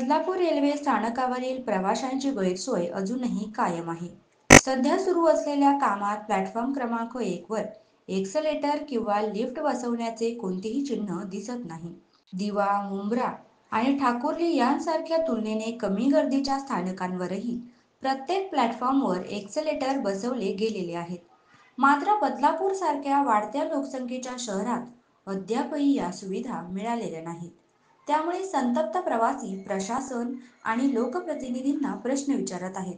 Badlapur railway स्थानकावरील प्रवाशांची गैरसोय अजूनही कायम आहे. सध्या सुरू असलेल्या कामात प्लॅटफॉर्म क्रमांक 1 वर एक्सलेटर किंवा लिफ्ट बसवण्याचे कोणतेही चिन्ह दिसत नाही. दिवा, मुंब्रा आणि ठाकुर्ली यांसारख्या तुलनेने कमी गर्दीच्या स्थानकांवरही प्रत्येक प्लॅटफॉर्मवर एक्सलेटर बसवले गेलेले आहेत. मात्र बदलापूर सारख्या वाढत्या लोकसंख्येच्या शहरात अद्यापही या सुविधा मिळालेल्या नाहीत. त्यामुळे संतप्त प्रवासी प्रशासन आणि लोकप्रतिनिधींना प्रश्न विचारत आहेत.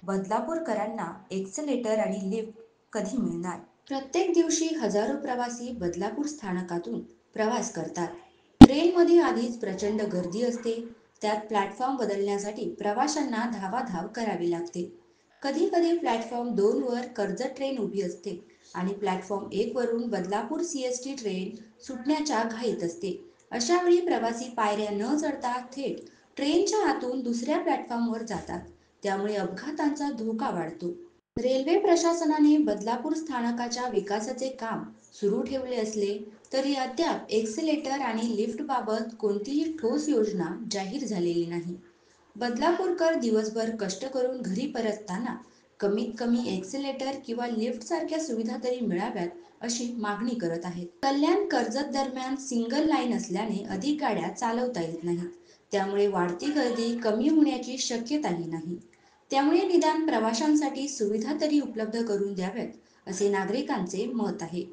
बदलापूरकरांना एक्सलेटर आणि लिफ्ट कधी मिळणार? प्रत्येक दिवशी हजारो प्रवासी बदलापूर स्थानकातून प्रवास करतात. ट्रेनमध्ये आधीच प्रचंड गर्दी असते. त्यात प्लॅटफॉर्म बदलण्यासाठी प्रवाशांना धावाधाव करावी लागते. कधी कधी प्लॅटफॉर्म 2 वर कर्जत ट्रेन उभी असते आणि प्लॅटफॉर्म 1 वरून बदलापूर CST ट्रेन सुटण्याच्या घाईत असते. अशा वेळी प्रवासी पायऱ्या न चढता थेट ट्रेनच्या आतून दुसऱ्या प्लॅटफॉर्मवर जातात. त्यामुळे अपघातांचा धोका वाढतो. रेल्वे प्रशासनाने बदलापूर स्थानकाच्या विकासाचे काम सुरू ठेवले असले तरी अद्याप एक्सिलेटर आणि लिफ्टबाबत कोणतीही ठोस योजना जाहीर झालेली नाही. बदलापूरकर दिवसभर कष्ट करून घरी परतताना कमीत कमी एक्सिलेटर किंवा लिफ्ट सारख्या सुविधा तरी मिळाव्यात अशी मागणी करत आहेत. कल्याण कर्जत दरम्यान सिंगल लाईन असल्याने अधिक गाड्या चालवता येत नाहीत. त्यामुळे वाढती गर्दी कमी होण्याची शक्यताही नाही. त्यामुळे निदान प्रवाशांसाठी सुविधा तरी उपलब्ध करून द्याव्यात असे नागरिकांचे मत आहे.